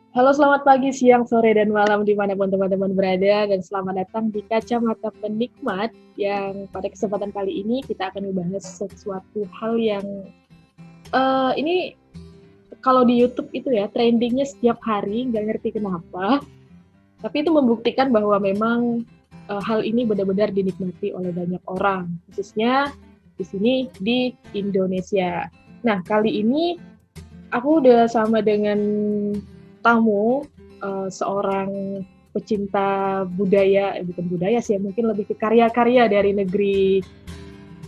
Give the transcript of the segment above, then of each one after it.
Halo, selamat pagi, siang, sore, dan malam dimanapun teman-teman berada, dan selamat datang di Kacamata Penikmat yang pada kesempatan kali ini kita akan membahas sesuatu hal yang ini kalau di YouTube itu ya trendingnya setiap hari, nggak ngerti kenapa, tapi itu membuktikan bahwa memang hal ini benar-benar dinikmati oleh banyak orang, khususnya di sini di Indonesia. Nah, kali ini aku udah sama dengan tamu, seorang pecinta budaya, bukan budaya sih ya, mungkin lebih ke karya-karya dari negeri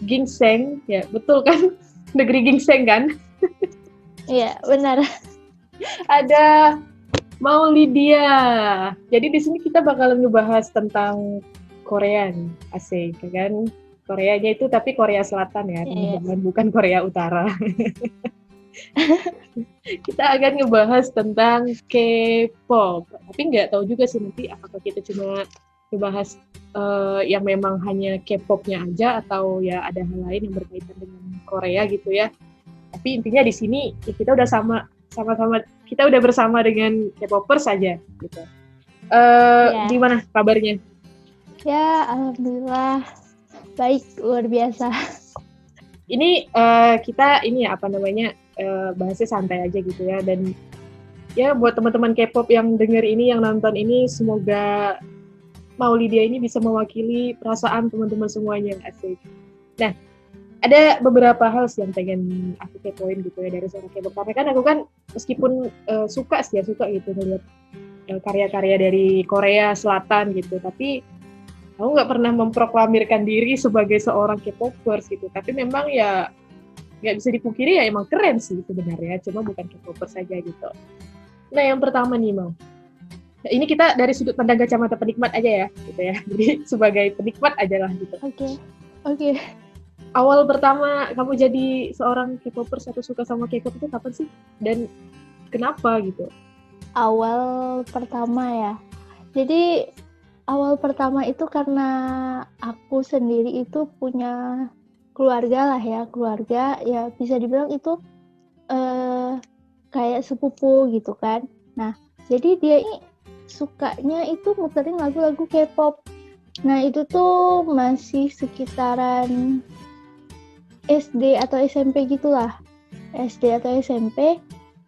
gingseng, ya betul kan? Negeri gingseng kan? Iya, benar. Ada Maulidia. Jadi di sini kita bakalan ngebahas tentang Korea nih, asik, kan? Koreanya itu tapi Korea Selatan ya, Iya. teman-teman, bukan Korea Utara. Kita akan ngebahas tentang K-pop. Tapi nggak tahu juga sih nanti apakah kita cuma ngebahas yang memang hanya K-popnya aja atau ya ada hal lain yang berkaitan dengan Korea gitu ya. Tapi intinya di sini ya kita udah sama-sama kita udah bersama dengan K-popers saja gitu. Iya. Gimana kabarnya? Ya, alhamdulillah baik, luar biasa. Ini kita ini ya apa namanya bahasnya santai aja gitu ya, dan ya buat teman-teman K-pop yang denger ini, yang nonton ini, semoga Maulidia ini bisa mewakili perasaan teman-teman semuanya, asik. Nah, ada beberapa hal sih yang pengen aku kepoin gitu ya dari seorang K-pop. Karena kan aku kan meskipun suka sih ya, suka gitu ngeliat karya-karya dari Korea Selatan gitu, tapi aku nggak pernah memproklamirkan diri sebagai seorang K-popers gitu. Tapi memang ya nggak bisa dipungkiri ya emang keren sih sebenarnya, cuma bukan K-popers saja gitu. Nah, yang pertama nih, Mau. Nah, ini kita dari sudut pandang kacamata penikmat aja ya, gitu ya. Jadi sebagai penikmat aja lah gitu. Oke. Oke. Awal pertama kamu jadi seorang K-popers atau suka sama K-pop itu kapan sih? Dan kenapa gitu? Awal pertama ya. Jadi awal pertama itu karena aku sendiri itu punya keluarga lah ya, keluarga ya bisa dibilang itu eh, kayak sepupu gitu kan. Nah, jadi dia ini sukanya itu muterin lagu-lagu K-pop. Nah, itu tuh masih sekitaran SD atau SMP gitulah. SD atau SMP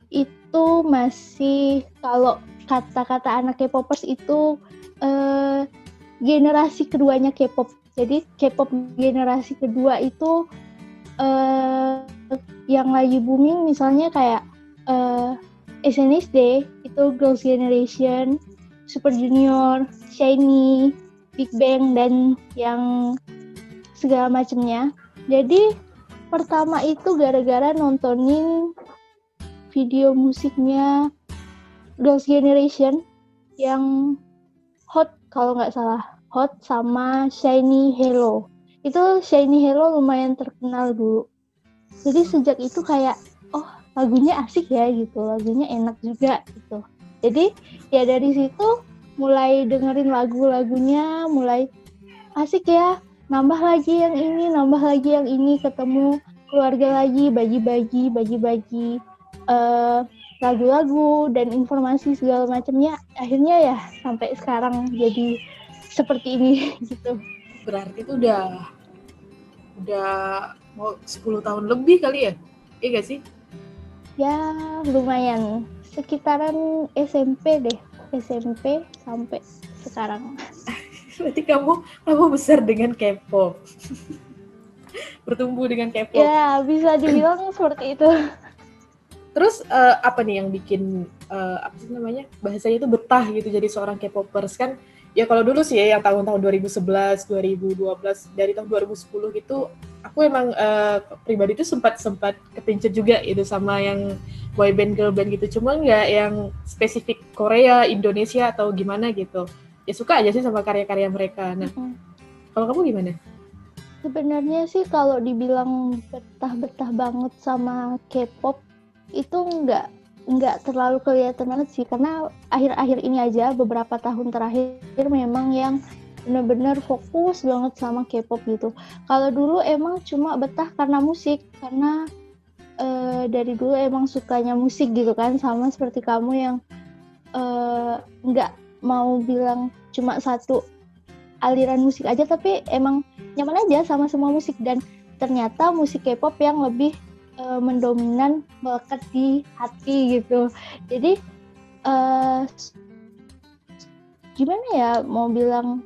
itu masih kalau kata-kata anak K-popers itu eh, generasi keduanya K-pop. Jadi K-pop generasi kedua itu eh, yang lagi booming misalnya kayak SNSD itu Girls' Generation, Super Junior, SHINee, Big Bang dan yang segala macamnya. Jadi pertama itu gara-gara nontonin video musiknya Girls' Generation yang Hot kalau nggak salah. Hot sama Shiny Hello. Itu Shiny Hello lumayan terkenal dulu. Jadi sejak itu kayak, oh lagunya asik ya gitu, lagunya enak juga gitu. Jadi ya dari situ mulai dengerin lagu-lagunya, mulai asik ya, nambah lagi yang ini, nambah lagi yang ini, ketemu keluarga lagi, bagi-bagi lagu-lagu dan informasi segala macamnya, akhirnya ya sampai sekarang jadi seperti ini gitu. Berarti itu udah mau 10 tahun lebih kali ya? Iya gak sih? Ya lumayan, sekitaran SMP deh, SMP sampai sekarang. Berarti kamu besar dengan K-pop. Bertumbuh dengan K-pop. Ya bisa dibilang seperti itu. Terus apa nih yang bikin apa sih namanya bahasanya itu betah gitu jadi seorang K-popers kan? Ya kalau dulu sih ya yang tahun-tahun 2011, 2012, dari tahun 2010 gitu, aku emang pribadi itu sempat kepincut juga itu sama yang boyband girlband gitu. Cuma nggak yang spesifik Korea, Indonesia atau gimana gitu. Ya suka aja sih sama karya-karya mereka. Nah, kalau kamu gimana? Sebenarnya sih kalau dibilang betah-betah banget sama K-pop itu nggak terlalu kelihatan banget sih, karena akhir-akhir ini aja beberapa tahun terakhir memang yang benar-benar fokus banget sama K-pop gitu. Kalau dulu emang cuma betah karena musik, karena dari dulu emang sukanya musik gitu kan, sama seperti kamu yang nggak mau bilang cuma satu aliran musik aja, tapi emang nyaman aja sama semua musik. Dan ternyata musik K-pop yang lebih mendominan, melekat di hati gitu. Jadi gimana ya mau bilang,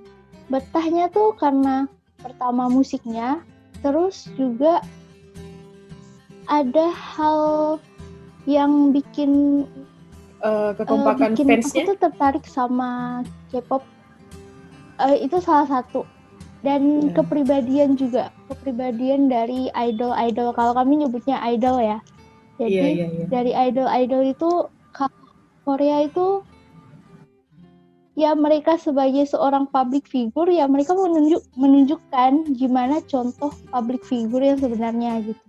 betahnya tuh karena pertama musiknya, terus juga ada hal yang bikin Kekompakan aku fansnya. tuh tertarik sama K-pop. Itu salah satu. Dan kepribadian juga, kepribadian dari idol-idol. Kalau kami nyebutnya idol ya. Jadi Iya. dari idol-idol itu, Korea itu ya mereka sebagai seorang public figure, ya mereka menunjukkan gimana contoh public figure yang sebenarnya gitu.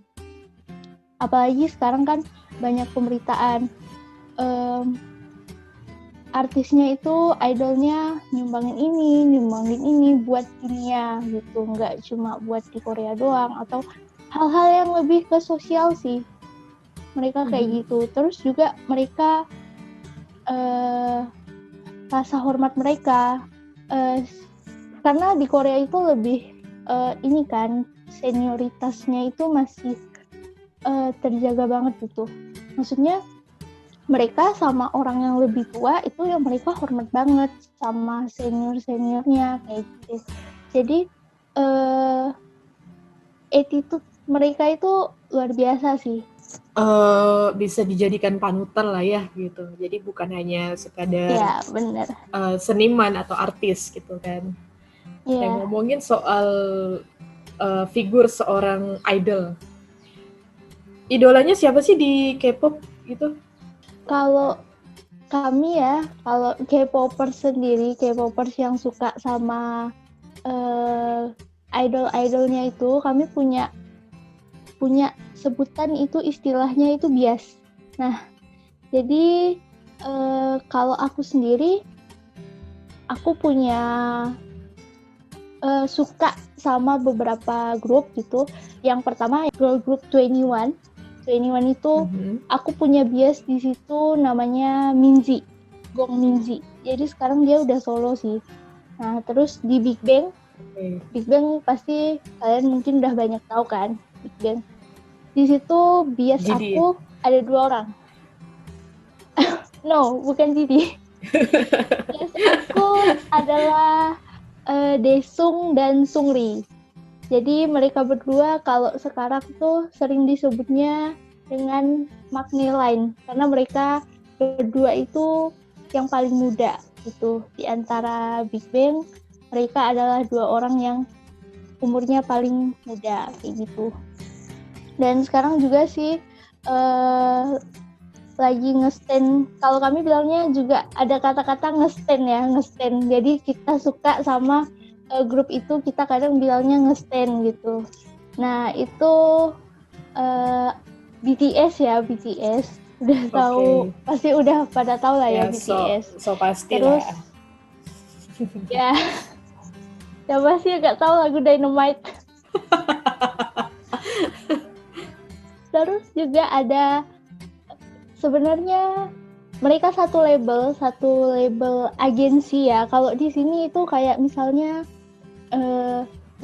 Apalagi sekarang kan banyak pemberitaan artisnya itu, idolnya nyumbangin ini buat dunia gitu, nggak cuma buat di Korea doang, atau hal-hal yang lebih ke sosial sih mereka kayak gitu. Terus juga mereka rasa hormat mereka, karena di Korea itu lebih ini kan, senioritasnya itu masih terjaga banget gitu. Maksudnya mereka sama orang yang lebih tua itu yang mereka hormat banget, sama senior-seniornya kayak gitu. Jadi attitude mereka itu luar biasa sih. Bisa dijadikan panutan lah ya gitu. Jadi bukan hanya sekadar Ya benar. Seniman atau artis gitu kan. Ya. Ngomongin soal figur seorang idol, idolanya siapa sih di K-pop gitu? Kalau kami ya, kalau K-popers sendiri, K-popers yang suka sama idol-idolnya itu, kami punya sebutan, itu istilahnya itu bias. Nah, jadi kalau aku sendiri, aku punya suka sama beberapa grup gitu. Yang pertama girl group 21. 21 itu aku punya bias di situ, namanya Minzy, Gong Minzy. Jadi sekarang dia udah solo sih. Nah, terus di Big Bang, Big Bang pasti kalian mungkin udah banyak tahu kan, Big Bang. Di situ bias Gidi, aku ada 2 orang. No, bukan Didi. Bias aku adalah Daesung dan Seungri. Jadi mereka berdua kalau sekarang tuh sering disebutnya dengan Magni Line, karena mereka berdua itu yang paling muda gitu. Di antara Big Bang, mereka adalah 2 orang yang umurnya paling muda kayak gitu. Dan sekarang juga sih lagi nge-stan, kalau kami bilangnya juga ada kata-kata nge-stan ya, nge-stan. Jadi kita suka sama grup itu, kita kadang bilangnya nge-stan gitu. Nah, itu BTS ya, BTS. Udah tahu, pasti udah pada tahu lah ya BTS. So pasti terus, lah. Ya, siapa sih nggak tahu lagu Dynamite. Terus juga ada, sebenarnya mereka satu label agensi ya. Kalau di sini itu kayak misalnya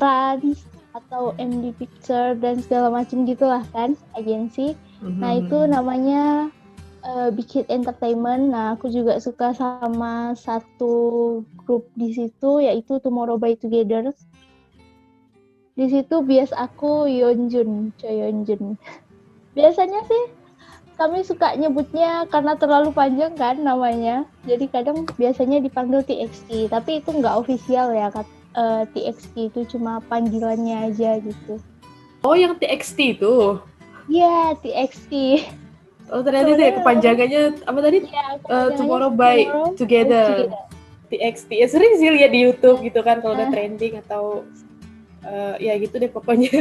Trans atau MD Picture dan segala macam gitulah kan, agensi. Nah, itu namanya Big Hit Entertainment. Nah, aku juga suka sama satu grup di situ, yaitu Tomorrow by Together. Di situ bias aku Yeonjun, Choi Yeonjun. Biasanya sih kami suka nyebutnya karena terlalu panjang kan namanya. Jadi kadang biasanya dipanggil TXT, tapi itu nggak official ya. TXT itu cuma panggilannya aja gitu. Oh, yang TXT itu? Iya, TXT. Oh, ternyata itu ya kepanjangannya apa tadi? Tomorrow by Together. TXT. Ya sering sih lihat di YouTube gitu kan kalau udah trending atau ya gitu deh pokoknya.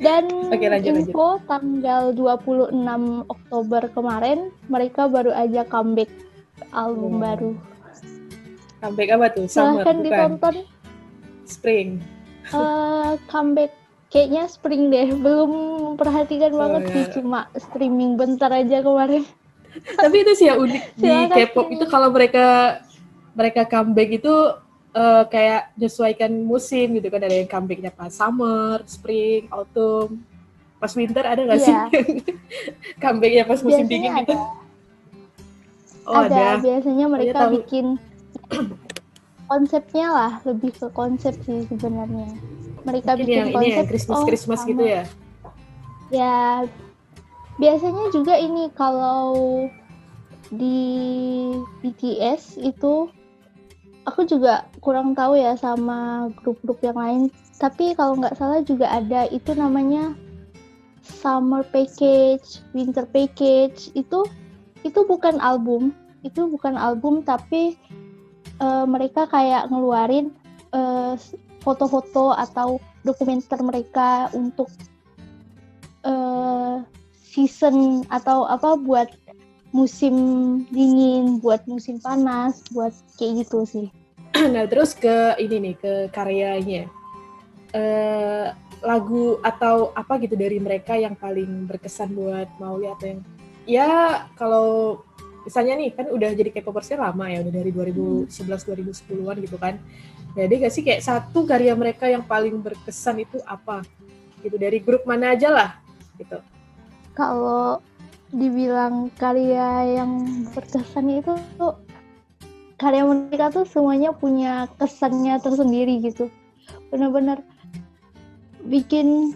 Dan lanjut. tanggal 26 Oktober kemarin mereka baru aja comeback album baru. Comeback apa tuh? Summer silahkan bukan? Ditonton. Spring. Comeback kayaknya spring deh. Belum memperhatikan banget sih, cuma streaming bentar aja kemarin. Tapi itu sih yang unik di Silakan K-pop itu sih. kalau mereka mereka comeback itu kayak menyesuaikan musim gitu kan, ada yang comebacknya pas summer, spring, autumn, pas winter ada nggak sih Iya, comebacknya pas musim biasanya dingin gitu? ada. Oh Ada, ada, biasanya pokoknya mereka tahu. bikin konsepnya lah, lebih ke konsep sih sebenarnya. Mereka Mungkin bikin yang ini yang konsep, Christmas oh Christmas gitu sama. ya. Ya, biasanya juga ini kalau di BTS itu, aku juga kurang tahu ya sama grup-grup yang lain. Tapi kalau nggak salah juga ada itu namanya Summer Package, Winter Package. Itu bukan album tapi mereka kayak ngeluarin eh, foto-foto atau dokumenter mereka untuk season atau apa buat musim dingin, buat musim panas, buat kayak gitu sih. Nah terus ke ini nih, ke karyanya. Eh, Lagu atau apa gitu dari mereka yang paling berkesan buat Mauli, atau yang ya kalau misalnya nih kan udah jadi K-popersnya lama ya, udah dari 2011 2010-an gitu kan. Jadi gak sih kayak satu karya mereka yang paling berkesan itu apa? Gitu dari grup mana aja lah gitu. Kalau dibilang karya yang berkesan itu tuh, karya mereka tuh semuanya punya kesannya tersendiri gitu. Benar-benar bikin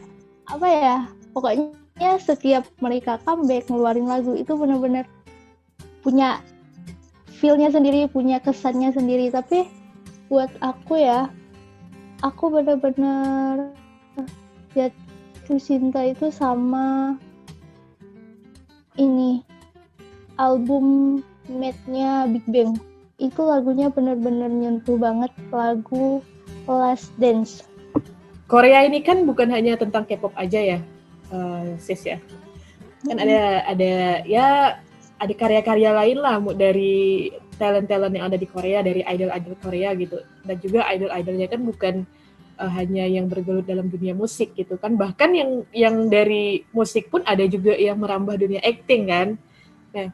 apa ya? Pokoknya setiap mereka comeback ngeluarin lagu itu benar-benar punya feel-nya sendiri, punya kesannya sendiri. Tapi buat aku ya, aku benar-benar jatuh cinta itu sama ini album Made-nya Big Bang. Itu lagunya benar-benar nyentuh banget, lagu Last Dance. Korea ini kan bukan hanya tentang K-pop aja ya, sis ya. Kan ada ya ada karya-karya lain lah dari talent-talent yang ada di Korea, dari idol-idol Korea gitu. Dan juga idol-idolnya kan bukan hanya yang bergelut dalam dunia musik gitu kan. Bahkan yang dari musik pun ada juga yang merambah dunia acting kan. Nah,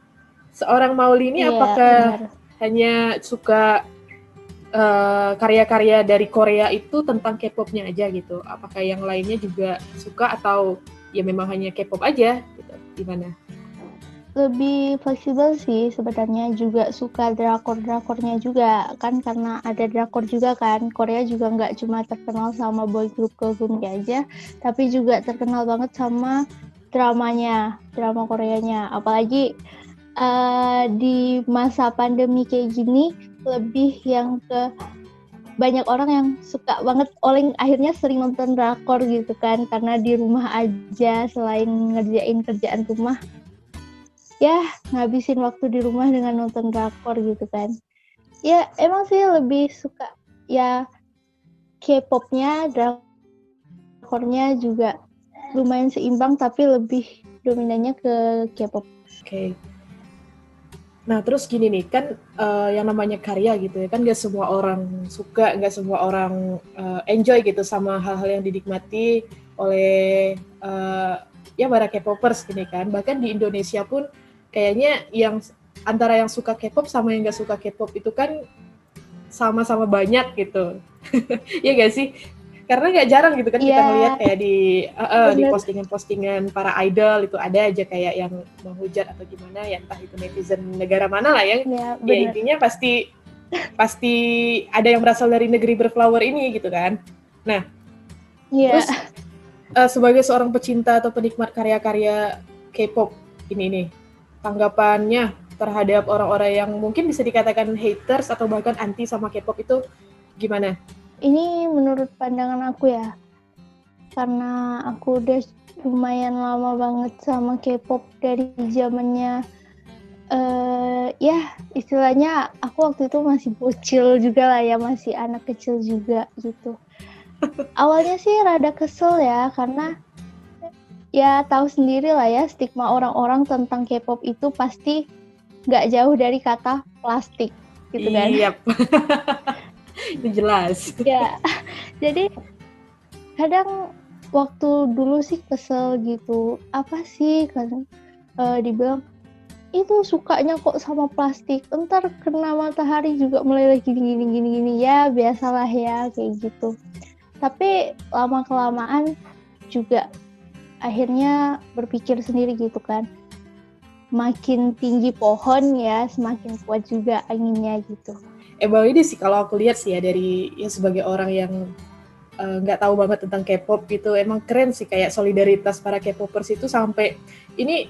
seorang Mauli ini Iya, apakah benar. hanya suka karya-karya dari Korea itu tentang K-pop-nya aja gitu? Apakah yang lainnya juga suka atau ya memang hanya K-pop aja gitu? Gimana? Lebih fleksibel sih sebenarnya, juga suka drakor-drakornya juga kan, karena ada drakor juga kan. Korea juga nggak cuma terkenal sama boy group girl groupnya aja, tapi juga terkenal banget sama dramanya, drama Koreanya. Apalagi di masa pandemi kayak gini, lebih yang ke banyak orang yang suka banget, orang akhirnya sering nonton drakor gitu kan, karena di rumah aja, selain ngerjain kerjaan rumah ya ngabisin waktu di rumah dengan nonton drakor gitu kan. Ya emang sih lebih suka ya K-popnya, drakornya juga lumayan seimbang, tapi lebih dominannya ke K-pop. Oke. Nah, terus gini nih, kan yang namanya karya gitu ya, kan nggak semua orang suka, nggak semua orang enjoy gitu sama hal-hal yang dinikmati oleh ya para K-popers gini kan. Bahkan di Indonesia pun kayaknya yang antara yang suka K-pop sama yang nggak suka K-pop itu kan sama-sama banyak gitu. Iya nggak sih? Karena nggak jarang gitu kan kita ngelihat Iya, kayak di bener. postingan-postingan para idol itu ada aja kayak yang menghujat atau gimana ya, entah itu netizen negara mana lah ya. Ya, Ya bener. intinya pasti pasti ada yang berasal dari negeri berflower ini gitu kan. Nah, Iya. terus sebagai seorang pecinta atau penikmat karya-karya K-pop ini nih, tanggapannya terhadap orang-orang yang mungkin bisa dikatakan haters atau bahkan anti sama K-pop itu gimana? Ini menurut pandangan aku ya, karena aku udah lumayan lama banget sama K-pop dari zamannya ya istilahnya aku waktu itu masih bocil juga lah ya, masih anak kecil juga gitu. Awalnya sih rada kesel ya, karena ya tahu sendiri lah ya, stigma orang-orang tentang K-pop itu pasti nggak jauh dari kata plastik gitu kan. Iya, itu jelas. Ya, jadi kadang waktu dulu sih kesel gitu. Apa sih kan dibilang itu sukanya kok sama plastik, entar kena matahari juga meleleh gini ya, biasalah ya kayak gitu. Tapi lama kelamaan juga akhirnya berpikir sendiri gitu kan, makin tinggi pohon ya semakin kuat juga anginnya gitu. Emang ini sih kalau aku lihat sih ya dari ya sebagai orang yang nggak tahu banget tentang K-pop gitu, emang keren sih kayak solidaritas para K-popers itu sampai ini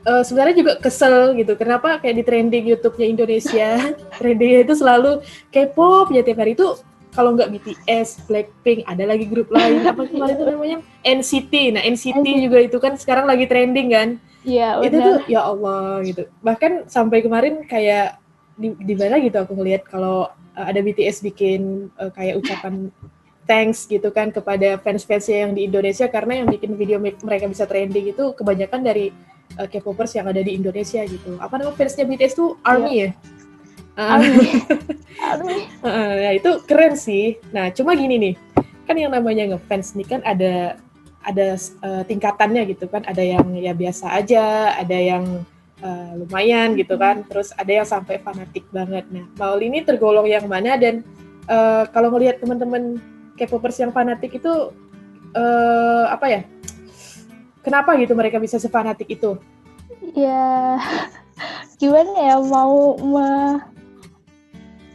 sebenarnya juga kesel gitu kenapa kayak di trending YouTube-nya Indonesia trendingnya itu selalu K-pop ya tiap hari itu kalau nggak BTS, Blackpink, ada lagi grup lain apa kemarin itu namanya NCT. Nah NCT juga itu kan sekarang lagi trending kan. Iya Itu benar. tuh ya Allah gitu. Bahkan sampai kemarin kayak di mana gitu aku ngelihat kalau ada BTS bikin kayak ucapan thanks gitu kan kepada fans-fansnya yang di Indonesia karena yang bikin video mereka bisa trending itu kebanyakan dari K-popers yang ada di Indonesia gitu. Apa nama fansnya BTS tuh Iya. ARMY ya? Army. Ya itu keren sih. Nah cuma gini nih, kan yang namanya ngefans nih kan ada tingkatannya gitu kan. Ada yang ya biasa aja, ada yang lumayan gitu kan. Terus ada yang sampai fanatik banget. Nah Maul ini tergolong yang mana dan kalau ngelihat teman-teman K-popers yang fanatik itu apa ya? Kenapa gitu mereka bisa sefanatik itu? Ya gimana ya,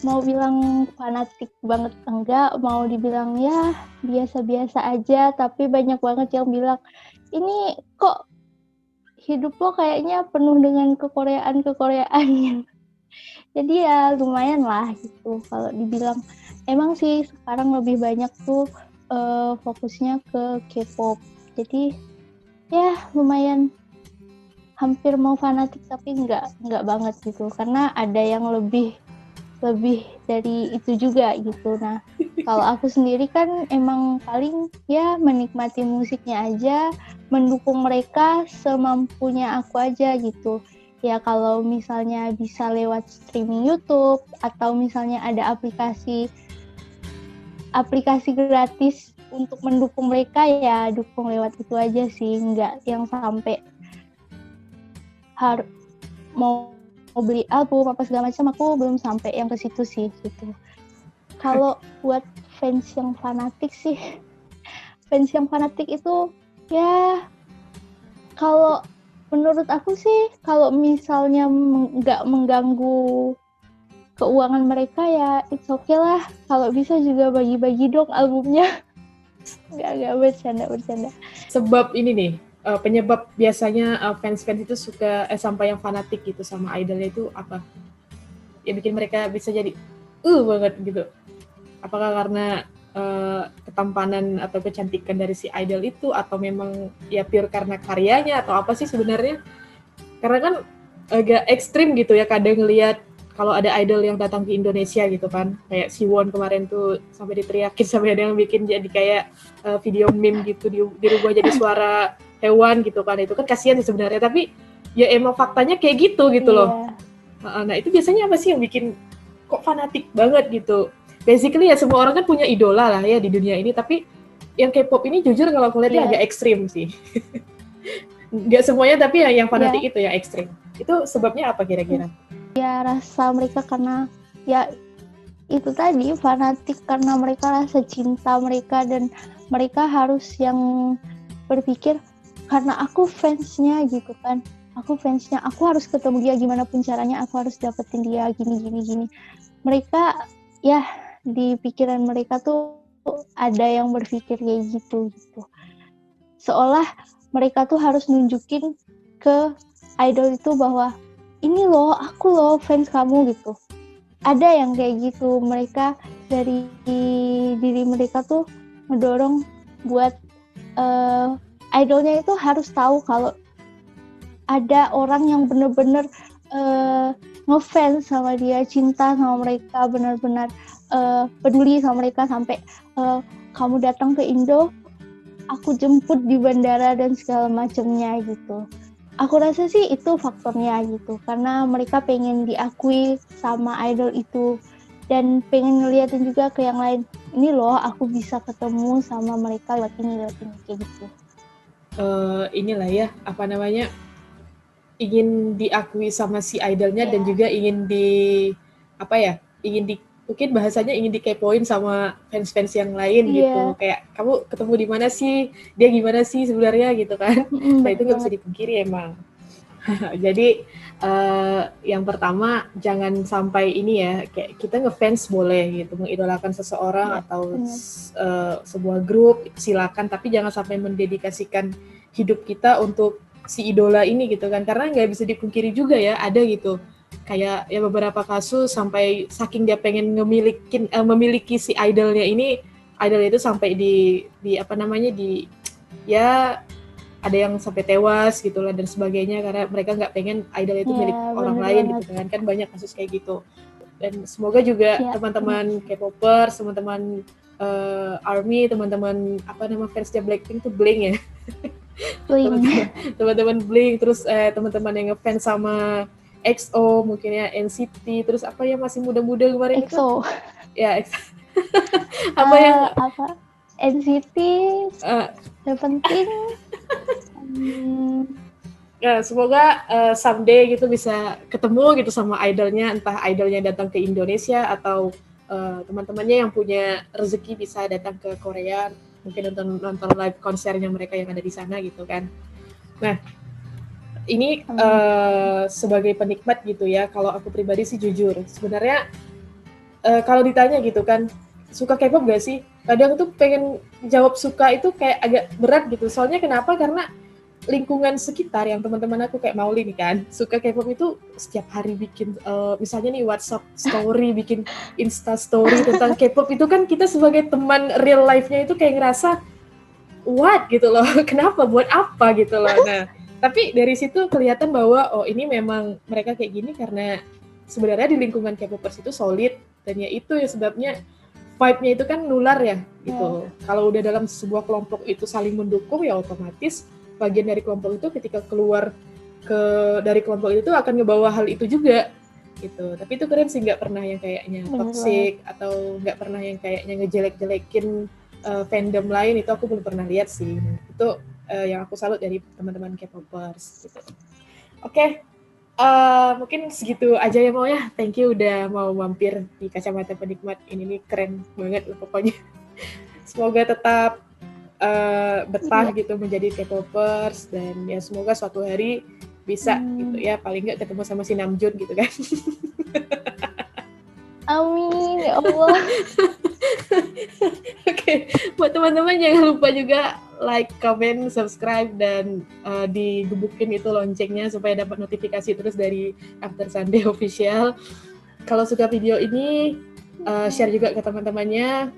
mau bilang fanatik banget enggak, mau dibilang ya biasa-biasa aja, tapi banyak banget yang bilang ini kok hidup lo kayaknya penuh dengan kekoreaan gitu. Jadi ya lumayan lah gitu kalau dibilang. Emang sih sekarang lebih banyak tuh fokusnya ke K-pop. Jadi ya lumayan, hampir mau fanatik tapi enggak banget gitu. Karena ada yang lebih dari itu juga gitu. Nah, kalau aku sendiri kan emang paling ya menikmati musiknya aja, mendukung mereka semampunya aku aja gitu. Ya kalau misalnya bisa lewat streaming YouTube atau misalnya ada aplikasi gratis untuk mendukung mereka, ya dukung lewat itu aja sih, nggak yang sampai harus mau beli album apa segala macam, aku belum sampai yang ke situ sih gitu. Kalau buat fans yang fanatik itu ya kalau menurut aku sih kalau misalnya nggak mengganggu keuangan mereka ya it's okay lah. Kalau bisa juga bagi-bagi dong albumnya. Nggak bercanda. Sebab ini nih, penyebab biasanya fans-fans itu suka sampai yang fanatik gitu sama idolnya itu apa? Ya bikin mereka bisa jadi banget gitu. Apakah karena ketampanan atau kecantikan dari si idol itu atau memang ya pure karena karyanya atau apa sih sebenarnya? Karena kan agak ekstrim gitu ya kadang ngelihat kalau ada idol yang datang ke Indonesia gitu kan, kayak Siwon kemarin tuh sampai diteriakin sampai ada yang bikin jadi kayak video meme gitu dirubah jadi suara hewan gitu kan, itu kan kasihan sih sebenarnya tapi ya emang faktanya kayak gitu loh. Nah itu biasanya apa sih yang bikin kok fanatik banget gitu? Basically ya semua orang kan punya idola lah ya di dunia ini, tapi yang K-pop ini jujur kalau aku lihatnya agak ekstrim sih. Nggak semuanya tapi yang fanatik itu yang ekstrim. Itu sebabnya apa kira-kira? Ya rasa mereka karena ya itu tadi fanatik karena mereka rasa cinta mereka, dan mereka harus yang berpikir karena aku fansnya gitu kan, aku harus ketemu dia gimana pun caranya, aku harus dapetin dia gini. Mereka ya di pikiran mereka tuh ada yang berpikir kayak gitu. Seolah mereka tuh harus nunjukin ke idol itu bahwa ini loh, aku loh fans kamu gitu. Ada yang kayak gitu, mereka dari diri mereka tuh mendorong buat idolnya itu harus tahu kalau ada orang yang bener-bener ngefans sama dia, cinta sama mereka, benar-benar peduli sama mereka, sampai kamu datang ke Indo, aku jemput di bandara dan segala macamnya gitu. Aku rasa sih itu faktornya gitu, karena mereka pengen diakui sama idol itu dan pengen ngeliatin juga ke yang lain, ini loh aku bisa ketemu sama mereka lewat ini kayak gitu. Inilah ya apa namanya, ingin diakui sama si idolnya dan Iya. juga ingin apa ya, mungkin bahasanya ingin dikepoin sama fans-fans yang lain gitu. Iya. Kayak kamu ketemu di mana sih? Dia gimana sih sebenarnya gitu kan? Nah itu Bener nggak bisa banget. dipungkiri emang. Jadi yang pertama jangan sampai ini ya, kayak kita ngefans boleh gitu, mengidolakan seseorang Iya, atau bener. sebuah grup silakan, tapi jangan sampai mendedikasikan hidup kita untuk si idola ini gitu kan, karena nggak bisa dipungkiri juga ya ada gitu kayak ya beberapa kasus sampai saking dia pengen memiliki si idolnya ini, idol itu sampai di apa namanya ya ada yang sampai tewas gitu lah dan sebagainya karena mereka nggak pengen idol itu Iya, milik orang bener lain banget. gitu kan banyak kasus kayak gitu. Dan semoga juga Iya, bener. teman-teman K-popers, teman-teman ARMY, teman-teman apa nama fansnya Blackpink tuh Blink ya, Link. teman-teman Blink, terus teman-teman yang ngefans sama EXO mungkin ya, NCT, terus apa ya masih muda-muda kemarin itu EXO. ya apa yang Apa? NCT, uh, Seventeen. Hmm, ya, semoga someday gitu bisa ketemu gitu sama idolnya, entah idolnya datang ke Indonesia atau teman-temannya yang punya rezeki bisa datang ke Korea, mungkin nonton live konsernya mereka yang ada di sana gitu kan. Nah, ini amin. sebagai penikmat gitu ya, kalau aku pribadi sih jujur, sebenarnya kalau ditanya gitu kan, suka K-pop gak sih? Kadang tuh pengen jawab suka itu kayak agak berat gitu, soalnya kenapa? Karena lingkungan sekitar yang teman-teman aku kayak Mauli nih kan suka K-pop itu setiap hari bikin misalnya nih WhatsApp story, bikin Insta story tentang K-pop itu kan kita sebagai teman real life-nya itu kayak ngerasa what gitu loh kenapa buat apa gitu loh. Nah tapi dari situ kelihatan bahwa oh ini memang mereka kayak gini karena sebenarnya di lingkungan K-popers itu solid dan ya itu ya sebabnya vibe-nya itu kan nular ya Ya, gitu. Kalau udah dalam sebuah kelompok itu saling mendukung ya otomatis bagian dari kelompok itu ketika keluar dari kelompok itu akan ngebawa hal itu juga gitu. Tapi itu keren sih nggak pernah yang kayaknya bener banget. toxic atau nggak pernah yang kayaknya ngejelek-jelekin fandom lain itu aku belum pernah lihat sih. Itu yang aku salut dari teman-teman K-popers gitu. Oke, mungkin segitu aja ya mau ya. Thank you udah mau mampir di Kacamata Penikmat. Ini nih keren banget loh pokoknya. Semoga tetap betah Iya. gitu menjadi K-popers dan ya semoga suatu hari bisa gitu Hmm, ya paling nggak ketemu sama si Namjoon gitu kan. amin ya Allah. Oke, buat teman-teman jangan lupa juga like, comment, subscribe dan digebukin itu loncengnya supaya dapat notifikasi terus dari After Sunday Official. Kalau suka video ini share juga ke teman-temannya.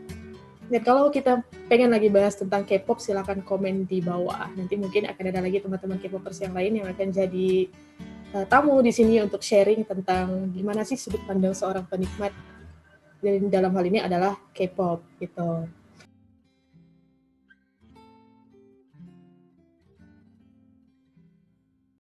Dan kalau kita pengen lagi bahas tentang K-pop, silakan komen di bawah. Nanti mungkin akan ada lagi teman-teman K-popers yang lain yang akan jadi tamu di sini untuk sharing tentang gimana sih sudut pandang seorang penikmat dan dalam hal ini adalah K-pop gitu.